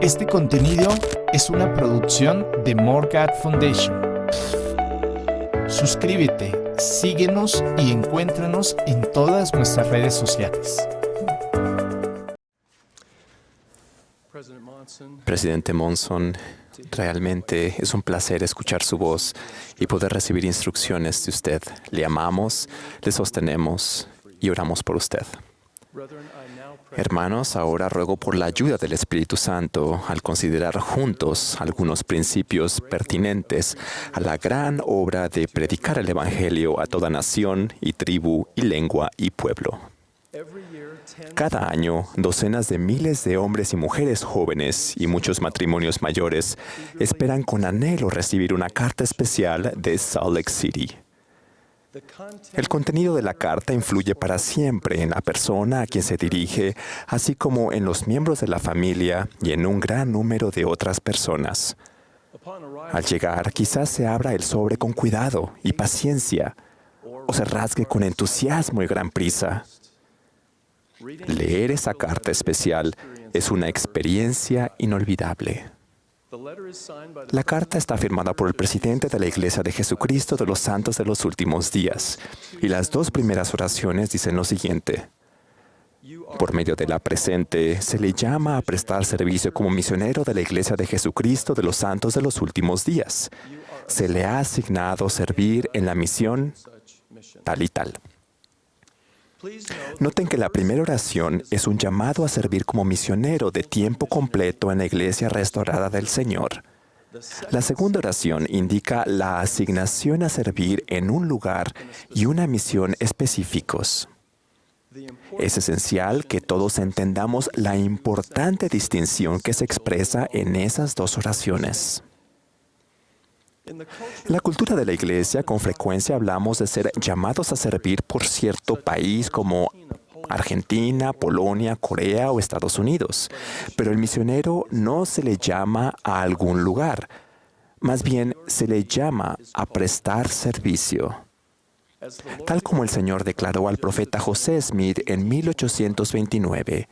Este contenido es una producción de More God Foundation. Suscríbete, síguenos y encuéntranos en todas nuestras redes sociales. Presidente Monson, realmente es un placer escuchar su voz y poder recibir instrucciones de usted. Le amamos, le sostenemos y oramos por usted. Hermanos, ahora ruego por la ayuda del Espíritu Santo al considerar juntos algunos principios pertinentes a la gran obra de predicar el Evangelio a toda nación y tribu y lengua y pueblo. Cada año, docenas de miles de hombres y mujeres jóvenes y muchos matrimonios mayores esperan con anhelo recibir una carta especial de Salt Lake City. El contenido de la carta influye para siempre en la persona a quien se dirige, así como en los miembros de la familia y en un gran número de otras personas. Al llegar, quizás se abra el sobre con cuidado y paciencia, o se rasgue con entusiasmo y gran prisa. Leer esa carta especial es una experiencia inolvidable. La carta está firmada por el presidente de la Iglesia de Jesucristo de los Santos de los Últimos Días, y las dos primeras oraciones dicen lo siguiente: por medio de la presente, se le llama a prestar servicio como misionero de la Iglesia de Jesucristo de los Santos de los Últimos Días. Se le ha asignado servir en la misión tal y tal. Noten que la primera oración es un llamado a servir como misionero de tiempo completo en la Iglesia restaurada del Señor. La segunda oración indica la asignación a servir en un lugar y una misión específicos. Es esencial que todos entendamos la importante distinción que se expresa en esas dos oraciones. En la cultura de la Iglesia, con frecuencia hablamos de ser llamados a servir por cierto país como Argentina, Polonia, Corea o Estados Unidos. Pero el misionero no se le llama a algún lugar. Más bien, se le llama a prestar servicio. Tal como el Señor declaró al profeta José Smith en 1829,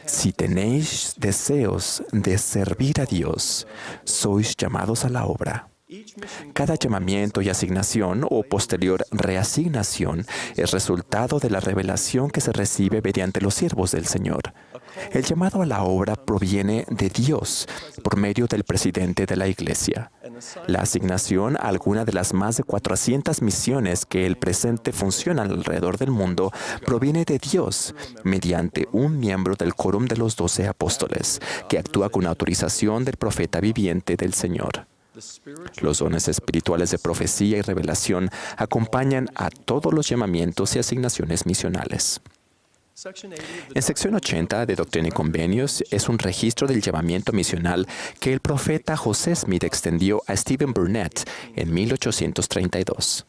si tenéis deseos de servir a Dios, sois llamados a la obra. Cada llamamiento y asignación o posterior reasignación es resultado de la revelación que se recibe mediante los siervos del Señor. El llamado a la obra proviene de Dios por medio del presidente de la Iglesia. La asignación a alguna de las más de 400 misiones que el presente funcionan alrededor del mundo proviene de Dios mediante un miembro del quórum de los 12 apóstoles, que actúa con autorización del profeta viviente del Señor. Los dones espirituales de profecía y revelación acompañan a todos los llamamientos y asignaciones misionales. En sección 80 de Doctrina y Convenios es un registro del llamamiento misional que el profeta José Smith extendió a Stephen Burnett en 1832.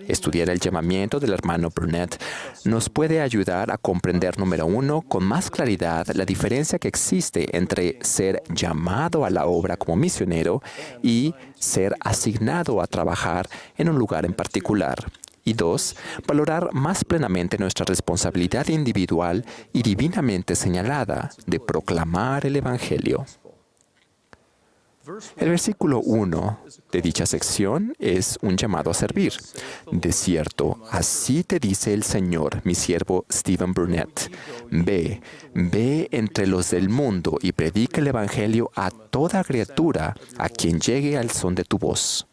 Estudiar el llamamiento del hermano Burnett nos puede ayudar a comprender, número uno, con más claridad la diferencia que existe entre ser llamado a la obra como misionero y ser asignado a trabajar en un lugar en particular. Y dos, valorar más plenamente nuestra responsabilidad individual y divinamente señalada de proclamar el Evangelio. El versículo 1 de dicha sección es un llamado a servir. De cierto, así te dice el Señor, mi siervo Stephen Burnett. Ve entre los del mundo y predica el Evangelio a toda criatura, a quien llegue al son de tu voz.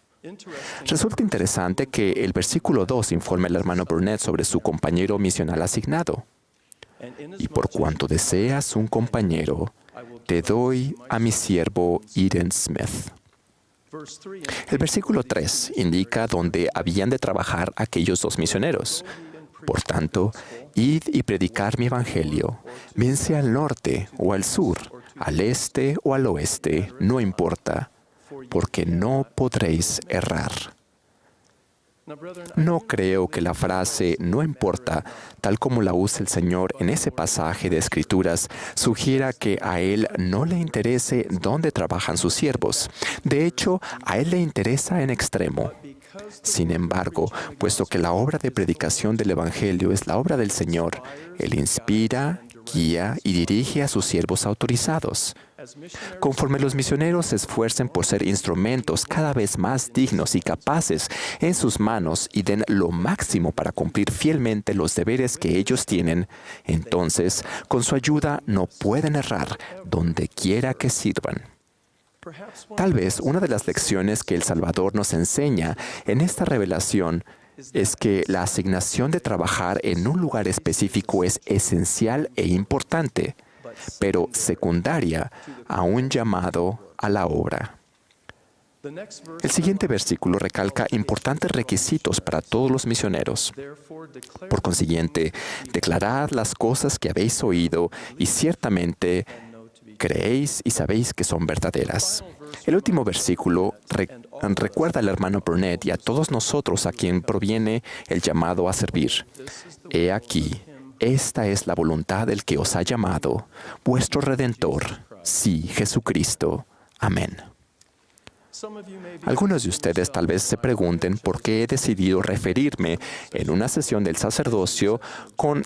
Resulta interesante que el versículo 2 informa al hermano Burnett sobre su compañero misional asignado. Y por cuanto deseas un compañero, te doy a mi siervo Eden Smith. El versículo 3 indica dónde habían de trabajar aquellos dos misioneros. Por tanto, id y predicar mi evangelio, bien sea al norte o al sur, al este o al oeste, no importa, porque no podréis errar. No creo que la frase "no importa", tal como la usa el Señor en ese pasaje de Escrituras, sugiera que a Él no le interese dónde trabajan sus siervos. De hecho, a Él le interesa en extremo. Sin embargo, puesto que la obra de predicación del Evangelio es la obra del Señor, Él inspira guía y dirige a sus siervos autorizados. Conforme los misioneros se esfuercen por ser instrumentos cada vez más dignos y capaces en sus manos y den lo máximo para cumplir fielmente los deberes que ellos tienen, entonces, con su ayuda, no pueden errar donde quiera que sirvan. Tal vez una de las lecciones que el Salvador nos enseña en esta revelación es que la asignación de trabajar en un lugar específico es esencial e importante, pero secundaria a un llamado a la obra. El siguiente versículo recalca importantes requisitos para todos los misioneros. Por consiguiente, declarad las cosas que habéis oído y ciertamente creéis y sabéis que son verdaderas. El último versículo recuerda al hermano Burnett y a todos nosotros a quien proviene el llamado a servir. He aquí, esta es la voluntad del que os ha llamado, vuestro Redentor, sí, Jesucristo. Amén. Algunos de ustedes tal vez se pregunten por qué he decidido referirme en una sesión del sacerdocio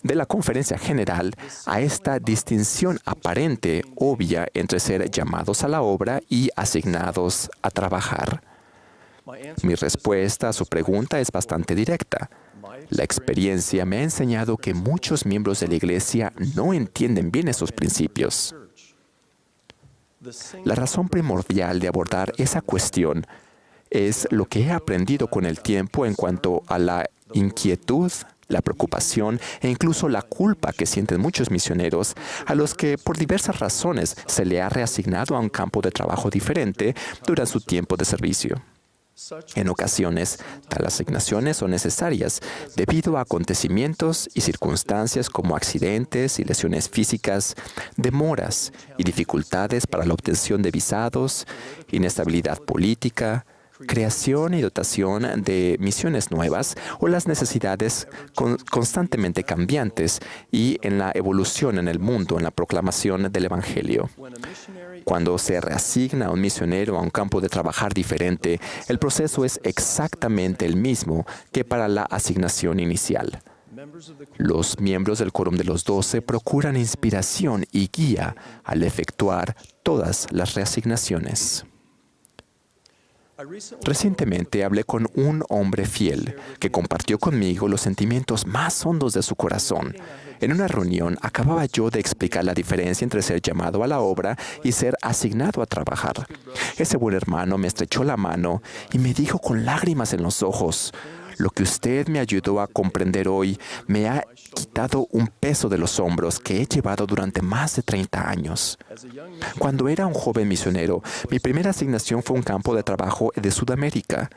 de la conferencia general a esta distinción aparente, obvia, entre ser llamados a la obra y asignados a trabajar. Mi respuesta a su pregunta es bastante directa. La experiencia me ha enseñado que muchos miembros de la Iglesia no entienden bien esos principios. La razón primordial de abordar esa cuestión es lo que he aprendido con el tiempo en cuanto a la inquietud, la preocupación e incluso la culpa que sienten muchos misioneros a los que por diversas razones se le ha reasignado a un campo de trabajo diferente durante su tiempo de servicio. En ocasiones, tales asignaciones son necesarias debido a acontecimientos y circunstancias como accidentes y lesiones físicas, demoras y dificultades para la obtención de visados, inestabilidad política, creación y dotación de misiones nuevas o las necesidades constantemente cambiantes y en la evolución en el mundo en la proclamación del Evangelio. Cuando se reasigna a un misionero a un campo de trabajar diferente, el proceso es exactamente el mismo que para la asignación inicial. Los miembros del Quórum de los 12 procuran inspiración y guía al efectuar todas las reasignaciones. Recientemente hablé con un hombre fiel que compartió conmigo los sentimientos más hondos de su corazón. En una reunión acababa yo de explicar la diferencia entre ser llamado a la obra y ser asignado a trabajar. Ese buen hermano me estrechó la mano y me dijo con lágrimas en los ojos: lo que usted me ayudó a comprender hoy me ha quitado un peso de los hombros que he llevado durante más de 30 años. Cuando era un joven misionero, mi primera asignación fue un campo de trabajo de Sudamérica,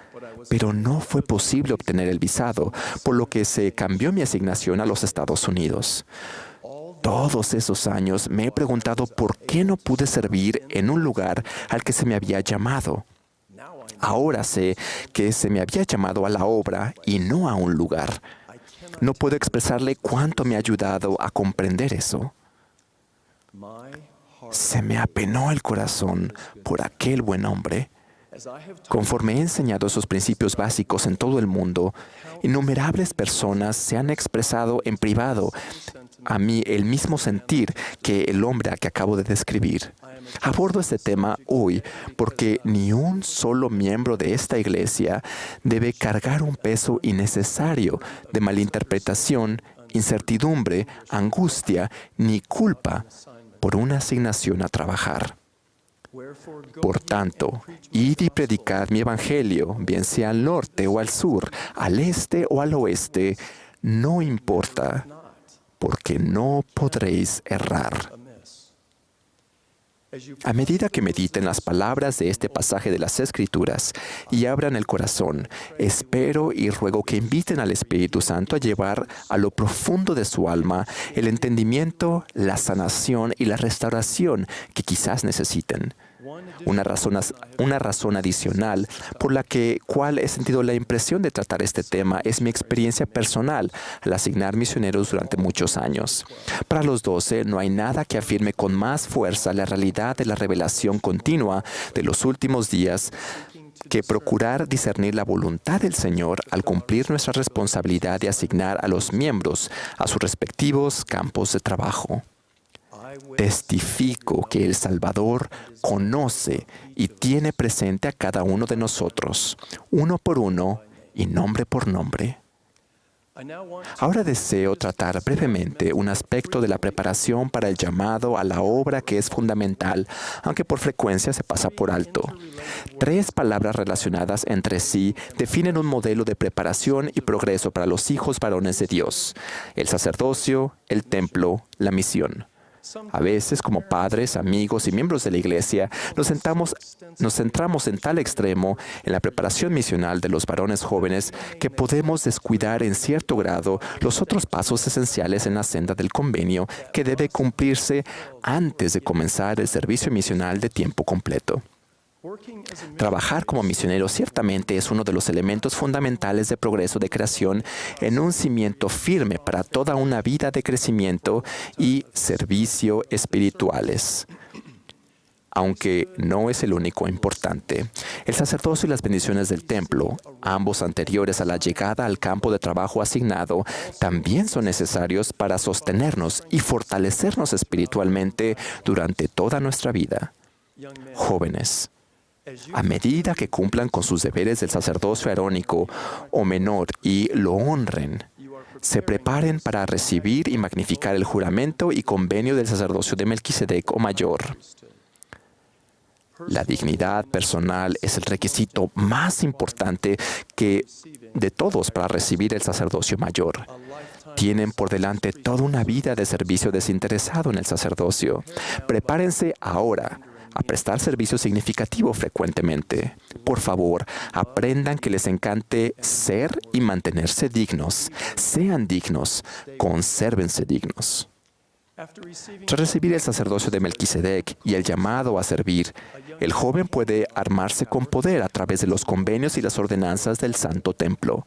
pero no fue posible obtener el visado, por lo que se cambió mi asignación a los Estados Unidos. Todos esos años me he preguntado por qué no pude servir en un lugar al que se me había llamado. Ahora sé que se me había llamado a la obra y no a un lugar. No puedo expresarle cuánto me ha ayudado a comprender eso. Se me apenó el corazón por aquel buen hombre. Conforme he enseñado esos principios básicos en todo el mundo, innumerables personas se han expresado en privado a mí el mismo sentir que el hombre a que acabo de describir. Abordo este tema hoy porque ni un solo miembro de esta iglesia debe cargar un peso innecesario de malinterpretación, incertidumbre, angustia ni culpa por una asignación a trabajar. Por tanto, id y predicad mi evangelio, bien sea al norte o al sur, al este o al oeste, no importa, porque no podréis errar. A medida que mediten las palabras de este pasaje de las Escrituras y abran el corazón, espero y ruego que inviten al Espíritu Santo a llevar a lo profundo de su alma el entendimiento, la sanación y la restauración que quizás necesiten. Una razón adicional por la cual he sentido la impresión de tratar este tema es mi experiencia personal al asignar misioneros durante muchos años. Para los 12 no hay nada que afirme con más fuerza la realidad de la revelación continua de los últimos días que procurar discernir la voluntad del Señor al cumplir nuestra responsabilidad de asignar a los miembros a sus respectivos campos de trabajo. Testifico que el Salvador conoce y tiene presente a cada uno de nosotros, uno por uno y nombre por nombre. Ahora deseo tratar brevemente un aspecto de la preparación para el llamado a la obra que es fundamental, aunque por frecuencia se pasa por alto. 3 palabras relacionadas entre sí definen un modelo de preparación y progreso para los hijos varones de Dios: el sacerdocio, el templo, la misión. A veces, como padres, amigos y miembros de la Iglesia, nos centramos en tal extremo en la preparación misional de los varones jóvenes que podemos descuidar en cierto grado los otros pasos esenciales en la senda del convenio que debe cumplirse antes de comenzar el servicio misional de tiempo completo. Trabajar como misionero ciertamente es uno de los elementos fundamentales de progreso de creación en un cimiento firme para toda una vida de crecimiento y servicio espirituales. Aunque no es el único importante. El sacerdocio y las bendiciones del templo, ambos anteriores a la llegada al campo de trabajo asignado, también son necesarios para sostenernos y fortalecernos espiritualmente durante toda nuestra vida. Jóvenes, a medida que cumplan con sus deberes del sacerdocio arónico o menor y lo honren, se preparen para recibir y magnificar el juramento y convenio del sacerdocio de Melquisedec o mayor. La dignidad personal es el requisito más importante de todos para recibir el sacerdocio mayor. Tienen por delante toda una vida de servicio desinteresado en el sacerdocio. Prepárense ahora a prestar servicio significativo frecuentemente. Por favor, aprendan que les encante ser y mantenerse dignos. Sean dignos, consérvense dignos. Tras recibir el sacerdocio de Melquisedec y el llamado a servir, el joven puede armarse con poder a través de los convenios y las ordenanzas del Santo Templo.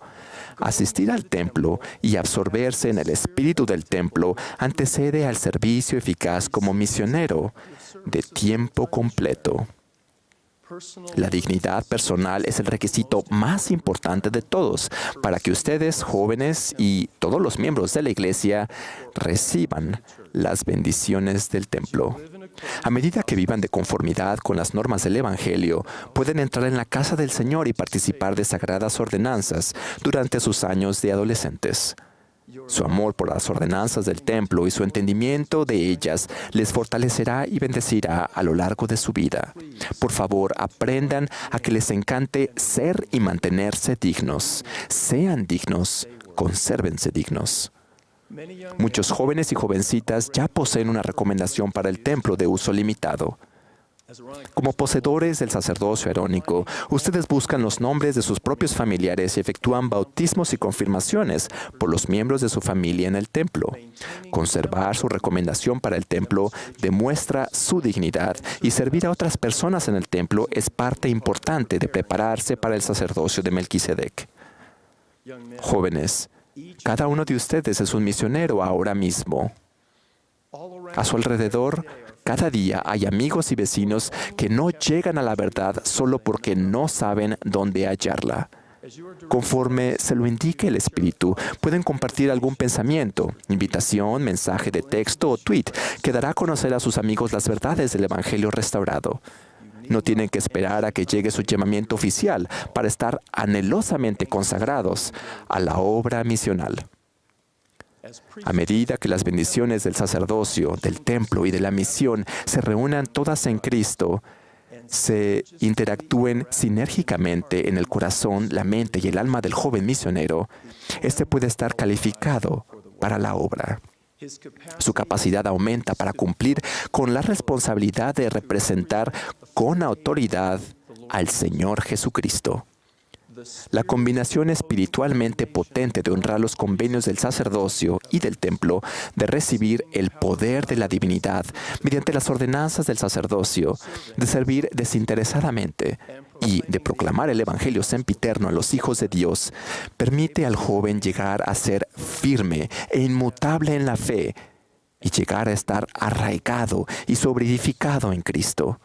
Asistir al templo y absorberse en el espíritu del templo antecede al servicio eficaz como misionero de tiempo completo. La dignidad personal es el requisito más importante de todos para que ustedes, jóvenes y todos los miembros de la Iglesia, reciban las bendiciones del templo. A medida que vivan de conformidad con las normas del Evangelio, pueden entrar en la casa del Señor y participar de sagradas ordenanzas durante sus años de adolescentes. Su amor por las ordenanzas del templo y su entendimiento de ellas les fortalecerá y bendecirá a lo largo de su vida. Por favor, aprendan a que les encante ser y mantenerse dignos. Sean dignos, consérvense dignos. Muchos jóvenes y jovencitas ya poseen una recomendación para el templo de uso limitado. Como poseedores del sacerdocio arónico, ustedes buscan los nombres de sus propios familiares y efectúan bautismos y confirmaciones por los miembros de su familia en el templo. Conservar su recomendación para el templo demuestra su dignidad y servir a otras personas en el templo es parte importante de prepararse para el sacerdocio de Melquisedec. Jóvenes, cada uno de ustedes es un misionero ahora mismo. A su alrededor, cada día hay amigos y vecinos que no llegan a la verdad solo porque no saben dónde hallarla. Conforme se lo indique el Espíritu, pueden compartir algún pensamiento, invitación, mensaje de texto o tweet que dará a conocer a sus amigos las verdades del Evangelio restaurado. No tienen que esperar a que llegue su llamamiento oficial para estar anhelosamente consagrados a la obra misional. A medida que las bendiciones del sacerdocio, del templo y de la misión se reúnan todas en Cristo, se interactúen sinérgicamente en el corazón, la mente y el alma del joven misionero, este puede estar calificado para la obra. Su capacidad aumenta para cumplir con la responsabilidad de representar con autoridad al Señor Jesucristo. La combinación espiritualmente potente de honrar los convenios del sacerdocio y del templo, de recibir el poder de la divinidad mediante las ordenanzas del sacerdocio, de servir desinteresadamente y de proclamar el Evangelio sempiterno a los hijos de Dios, permite al joven llegar a ser firme e inmutable en la fe y llegar a estar arraigado y sobreedificado en Cristo.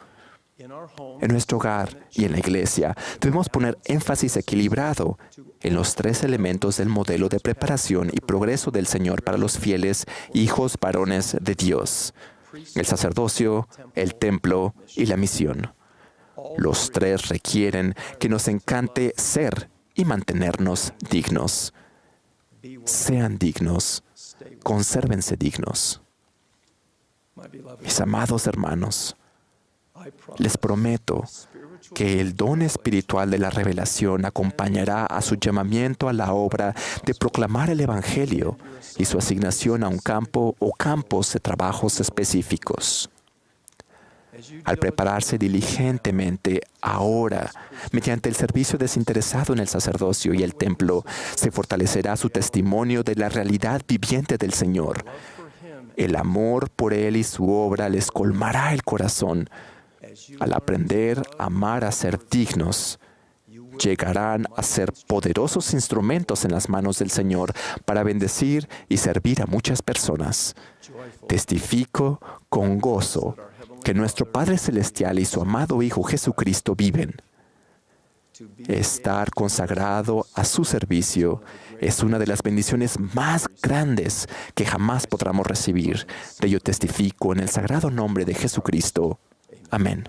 En nuestro hogar y en la iglesia debemos poner énfasis equilibrado en los 3 elementos del modelo de preparación y progreso del Señor para los fieles hijos varones de Dios: el sacerdocio, el templo y la misión. Los tres requieren que nos encante ser y mantenernos dignos. Sean dignos, consérvense dignos. Mis amados hermanos, les prometo que el don espiritual de la revelación acompañará a su llamamiento a la obra de proclamar el Evangelio y su asignación a un campo o campos de trabajos específicos. Al prepararse diligentemente ahora, mediante el servicio desinteresado en el sacerdocio y el templo, se fortalecerá su testimonio de la realidad viviente del Señor. El amor por Él y su obra les colmará el corazón. Al aprender a amar a ser dignos, llegarán a ser poderosos instrumentos en las manos del Señor para bendecir y servir a muchas personas. Testifico con gozo que nuestro Padre Celestial y su amado Hijo Jesucristo viven. Estar consagrado a su servicio es una de las bendiciones más grandes que jamás podamos recibir. De ello testifico en el sagrado nombre de Jesucristo. Amén.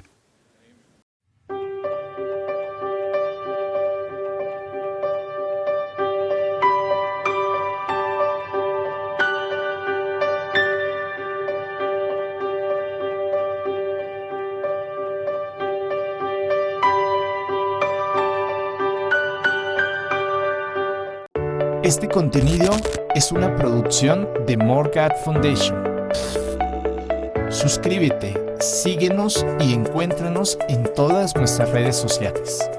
Este contenido es una producción de More God Foundation. Suscríbete, síguenos y encuéntranos en todas nuestras redes sociales.